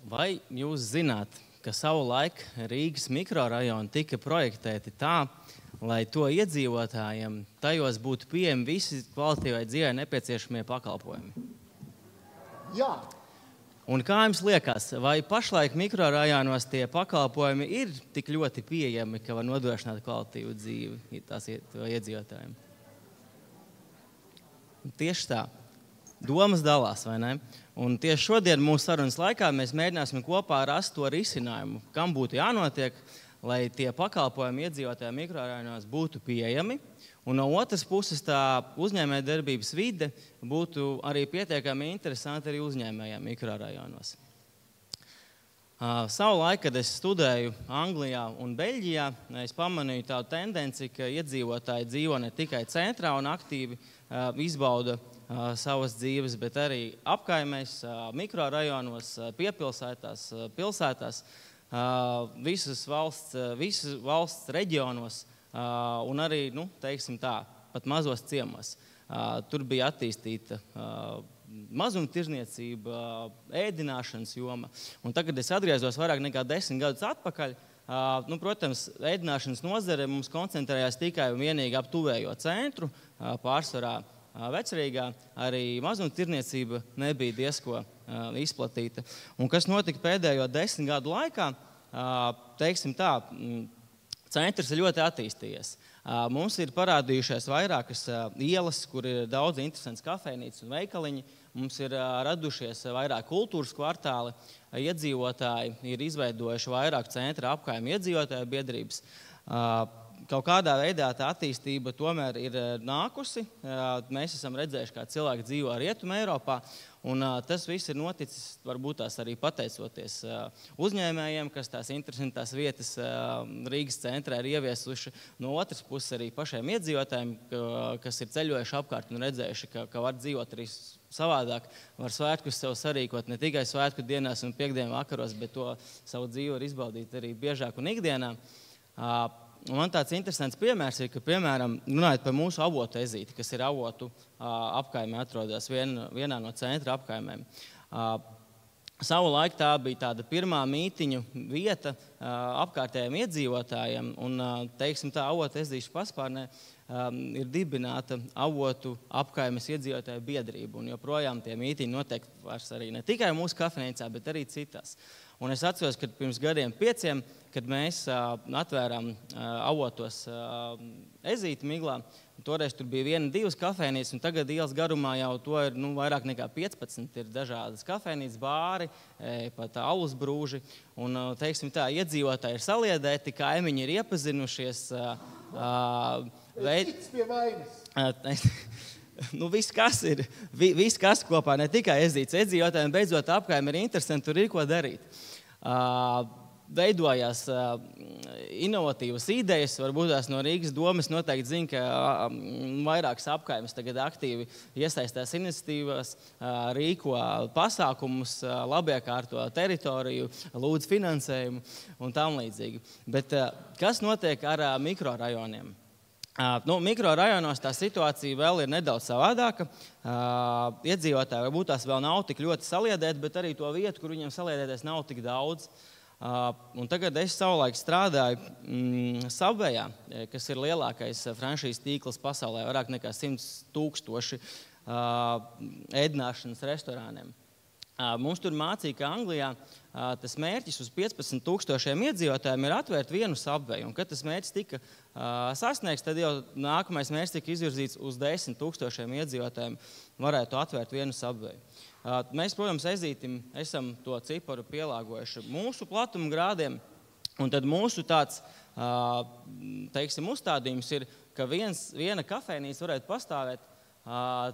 Vai jūs zināt, ka savulaik Rīgas mikrorajoni tika projektēti tā, lai to iedzīvotājiem tajos būtu pieejami visi kvalitīvai dzīvei nepieciešamie pakalpojumi? Jā. Un kā jums liekas, vai pašlaik mikrorajonos tie pakalpojumi ir tik ļoti pieejami, ka var nodrošināt kvalitīvu dzīvi tās iedzīvotājiem? Tieši tā. Domas dalās, vai ne? Un tieši šodien mūsu sarunas laikā mēs mēģināsim kopā rast to risinājumu, kam būtu jānotiek, lai tie pakalpojumi iedzīvotājiem mikrorajonos būtu pieejami, un no otras puses tā uzņēmējdarbības vide būtu arī pietiekami interesanti arī uzņēmējiem mikrorajonos. Savulaik, kad es studēju Anglijā un Beļģijā, es pamanīju tādu tendenci, ka iedzīvotāji dzīvo ne tikai centrā un aktīvi izbauda savas dzīves, bet arī apkaimēs, mikrorajonos, piepilsētās, pilsētās, visas valsts reģionos un arī, teiksim tā, pat mazos ciemos. Tur bija attīstīta mazumtirdzniecība, ēdināšanas joma. Un tagad es atgriezos vairāk nekā 10 gadus atpakaļ. Protams, ēdināšanas nozare mums koncentrējās tikai un vienīgi ap tuvējo centru, pārsvarā Vecrīgā. Arī mazumtirdzniecība nebija diezko izplatīta. Un kas notika pēdējo 10 gadu laikā, teiksim tā, centrs ir ļoti attīstījies. Mums ir parādījušies vairākas ielas, kur ir daudz interesants kafejnīcas un veikaliņi. Mums ir radušies vairāk kultūras kvartāli. Iedzīvotāji ir izveidojuši vairāk centra apkaimju iedzīvotāju biedrības. Kaut kādā veidā tā attīstība tomēr ir nākusi. Mēs esam redzējuši, kā cilvēki dzīvo Rietumē Eiropā, un tas viss ir noticis varbūt tās arī pateicoties uzņēmējiem, kas tās interesantās vietas Rīgas centrā ir ieviesuši. No otras puses arī pašiem iedzīvotājiem, kas ir ceļojuši apkārt un redzējuši, ka var dzīvot arī savādāk, var svētkus sev sarīkot ne tikai svētku dienās un piekdienu vakaros, bet to savu dzīvi var izbaudīt arī biežāk un ikdienā. Man tāds interesants piemērs ir, ka, piemēram, runājot par mūsu avotu ezīti, kas ir avotu apkaimē, atrodas vienā no centra apkaimēm. Savulaik tā bija tāda pirmā mītiņu vieta apkārtējiem iedzīvotājiem, un, teiksim tā, avotu ezīšu paspārnē ir dibināta avotu apkaimes iedzīvotāju biedrība, un joprojām tie mītiņi notiek vairs arī ne tikai mūsu kafejnīcā, bet arī citās. Un es atceros, ka pirms gadiem 5, kad mēs atvērām avotos ezīti Miglā, toreiz tur bija 1-2 kafejnīcas, un tagad ielas garumā jau to ir vairāk nekā 15. Ir dažādas kafejnīcas, bāri, pat alus brūži. Un, teiksim tā, iedzīvotāji ir saliedēti, kaimiņi ir iepazinušies. Cits pie vainas. Viss, kas kopā, ne tikai ezītes iedzīvotājiem, beidzot apkaimi ir interesanti, tur ir ko darīt. Veidojās inovatīvas idejas, varbūt tās no Rīgas domas noteikti zina, ka vairākas apkaimes tagad aktīvi iesaistās iniciatīvās, rīko pasākumus, labiekārto teritoriju, lūdz finansējumu un tam līdzīgi. Bet kas notiek ar mikrorajoniem? Mikrorajonos tā situācija vēl ir nedaudz savādāka. Iedzīvotāji varbūt tās vēl nav tik ļoti saliedēti, bet arī to vietu, kur viņiem saliedēties, nav tik daudz. Un tagad es savulaik strādāju Subwayā, kas ir lielākais franšīzes tīkls pasaulē, vairāk nekā 100,000 ēdināšanas restorāniem. Mums tur mācīja, ka Anglijā tas mērķis uz 15,000 iedzīvotājiem ir atvērt vienu Subway. Un, kad tas mērķis tika sasniegts, tad jau nākamais mērķis tika izvirzīts uz 10,000 iedzīvotājiem varētu atvērt vienu Subway. Mēs, protams, ezītim esam to ciparu pielāgojuši mūsu platuma grādiem, un tad mūsu tāds, teiksim, uzstādījums ir, ka viena kafejnīca varētu pastāvēt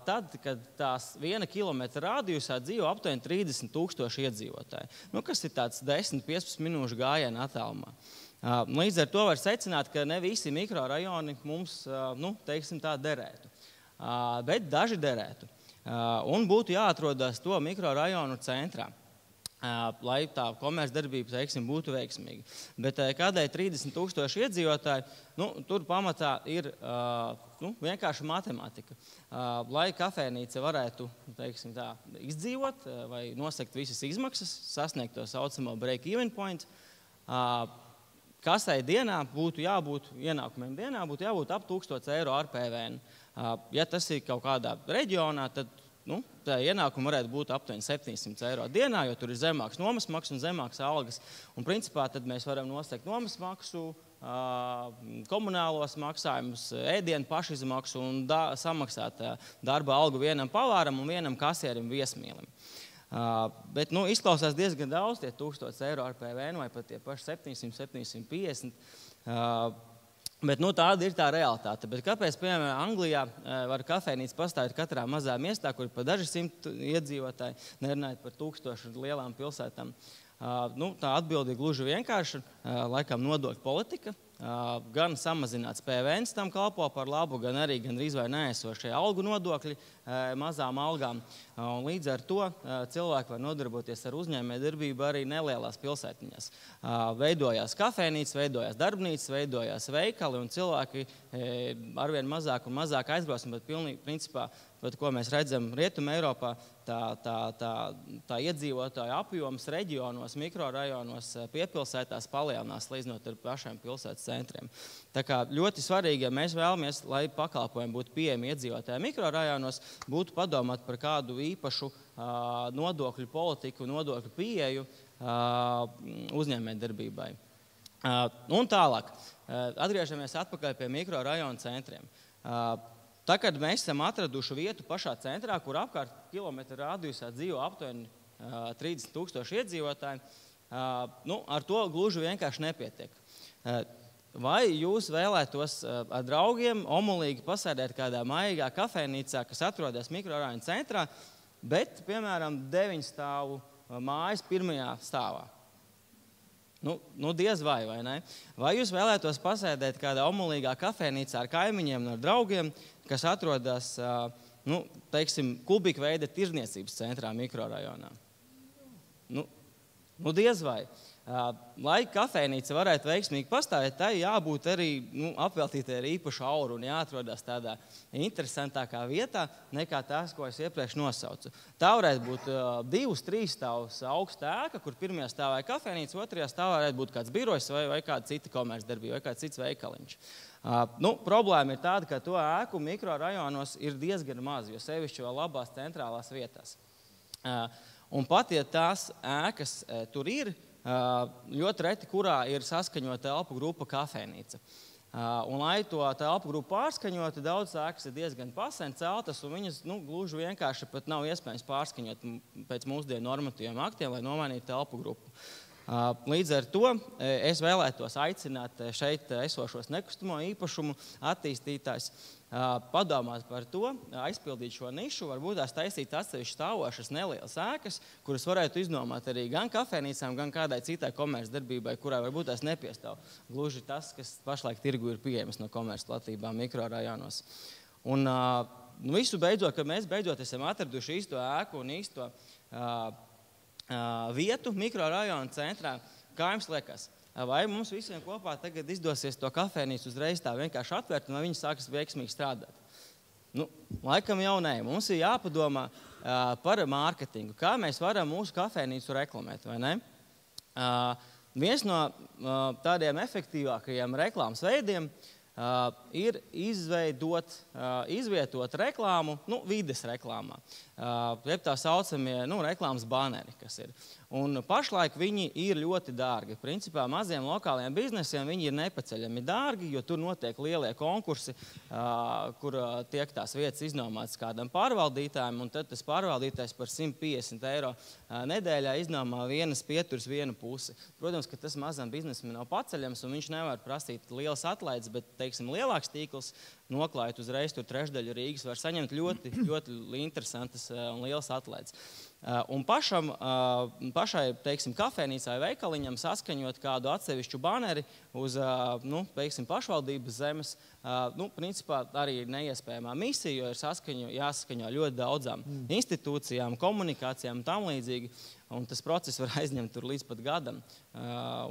tad, kad tās 1 kilometra rādījusā dzīvo aptuveni 30,000 iedzīvotāji. Kas ir tāds 10-15 minūšu gājiena attālumā. Līdz ar to var secināt, ka ne visi mikrorajoni mums, teiksim tā, derētu. Bet daži derētu. Un būtu jāatrodas to mikrorajonu centrā. lai tā komercdarbība, teiksim, būtu veiksmīga. Bet kādēļ 30,000 iedzīvotāji, tur pamatā ir vienkārši matemātika. Lai kafejnīca varētu, teiksim, tā, izdzīvot vai nosegt visas izmaksas, sasniegt to saucamo break-even point, kasai dienā būtu jābūt, ienākumiem dienā būtu jābūt ap 1000 eiro ar PVN. Ja tas ir kaut kādā reģionā, tad tā ienākuma varētu būt aptuveni 700 eiro dienā, jo tur ir zemāks nomas maksas un zemāks algas. Un principā tad mēs varam nosegt nomas maksu, komunālos maksājumus, ēdienu pašizmaksu un samaksāt darba algu vienam pavāram un vienam kasierim viesmīlim. Bet izklausās diezgan daudz, tie 1000 eiro ar PVN vai pat tie paši 700, 750. Bet tāda ir tā realitāte. Bet kāpēc, piemēram, Anglijā var kafejnīca pastāvēt katrā mazā miestā, kur ir pa daži 100 iedzīvotāji, nerunājot par 1000 lielām pilsētām? Tā atbilde ir gluži vienkārši, laikam nodokļu politika. Gan samazināts PVN tam kalpo par labu, gan arī gandrīz vai neesošie algu nodokļi mazām algām. Un līdz ar to cilvēki var nodarboties ar uzņēmējdarbību arī nelielās pilsētiņās. Veidojās kafejnīcas, veidojās darbnīcas, veidojās veikali, un cilvēki arvien mazāk un mazāk aizbrauc, bet principā, ko mēs redzam Rietumē Eiropā, tā iedzīvotāju apjoms reģionos, mikrorajonos, piepilsētās palielinās līdzinot ar pašiem pilsētas centriem. Tā kā ļoti svarīgi, ja mēs vēlamies, lai pakalpojumi būtu pieejami iedzīvotāju mikrorajonos, būtu padomāt par kādu īpašu nodokļu politiku, nodokļu pieeju uzņēmējdarbībai. Un tālāk, atgriežamies atpakaļ pie mikrorajonu centriem. Tā, kad mēs esam atraduši vietu pašā centrā, kur apkārt kilometru rādījusā dzīvo aptuveni 30,000 iedzīvotāji, ar to gluži vienkārši nepietiek. Vai jūs vēlētos ar draugiem omulīgi pasēdēt kādā maigā kafejnīcā, kas atrodas mikrorajona centrā, bet, piemēram, 9 stāvu mājas 1. stāvā? Diez vai ne? Vai jūs vēlētos pasēdēt kādā omulīgā kafejnīcā ar kaimiņiem un ar draugiem, kas atrodas, teiksim, kubikveida tirdzniecības centrā mikrorajonā? Diez vai. Lai kafejnīca varētu veiksmīgi pastāvēt, tai jābūt arī apveltītai ar īpašu auru un jāatrodas tādā interesantākā vietā nekā tās, ko es iepriekš nosaucu. Tā varētu būt 2-3 stāvus augsta ēka, kur 1. stāvā ir kafejnīca, 2. stāvā varētu būt kāds birojs vai kāda cita komercdarbība vai kāds cits veikaliņš. Problēma ir tāda, ka to ēku mikrorajonos ir diezgan maz, jo sevišķi vēl labās centrālās vietās. Un pat, ja tās ēkas tur ir, ļoti reti, kurā ir saskaņota telpu grupa kafejnīca. Un, lai to telpu grupu pārskaņotu, daudz ēkas ir diezgan pasen celtas, un viņas gluži vienkārši pat nav iespējams pārskaņot pēc mūsdienu normatīviem aktiem, lai nomainītu telpu grupu. Līdz ar to es vēlētos aicināt šeit esošos nekustamo īpašumu attīstītājs padomāt par to, aizpildīt šo nišu, varbūt taisīt atsevišķi stāvošas nelielas ēkas, kuras varētu iznomāt arī gan kafejnīcām, gan kādai citai komercdarbībai, kurai varbūt tās nepiestāv gluži tas, kas pašlaik tirgu ir pieejams no komercplatībām mikrorajonos. Un visu beidzot, ka mēs beidzot esam atraduši īsto ēku un īsto vietu mikrorajona centrā, kā jums liekas? Vai mums visiem kopā tagad izdosies to kafejnīcu uzreiz tā vienkārši atvērt, un vai viņi sākas veiksmīgi strādāt? Laikam jau nē. Mums ir jāpadomā par mārketingu, kā mēs varam mūsu kafejnīcu reklamēt, vai ne? Viens no tādiem efektīvākajiem reklāmas veidiem ir izvietot reklāmu, vides reklāmā. Jeb tā saucamie reklāmas baneri, kas ir. Un pašlaik viņi ir ļoti dārgi. Principā maziem lokāliem biznesiem viņi ir nepaceļami dārgi, jo tur notiek lielie konkursi, kur tiek tās vietas iznomātas kādam pārvaldītājiem, un tad tas pārvaldītājs par 150 eiro nedēļā iznomā vienas pieturas vienu pusi. Protams, ka tas mazam biznesam nav paceļams, un viņš nevar prasīt lielas atlaides, bet, teiksim, lielāks tīkls, noklājot uzreiz tur trešdaļu Rīgas, var saņemt ļoti, ļoti interesantas un lielas atlaides. Un pašai, teiksim, kafejnīcai vai veikaliņam saskaņot kādu atsevišķu baneri uz, teiksim, pašvaldības zemes, principā arī neiespējamā misija, jo ir jāsaskaņo ļoti daudzām institūcijām, komunikācijām un tam līdzīgi. Un tas process var aizņemt tur līdz pat gadam,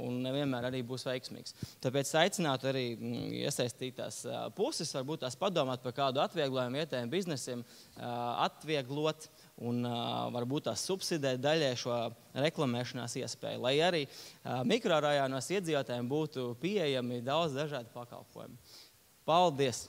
un nevienmēr arī būs veiksmīgs. Tāpēc aicinātu arī iesaistītās puses, varbūt tās padomāt par kādu atvieglojumu vietējiem biznesiem, atvieglot un varbūt tās subsidēt daļai šo reklamēšanās iespēju, lai arī mikrorajonos iedzīvotājiem būtu pieejami daudz dažādu pakalpojumu. Paldies!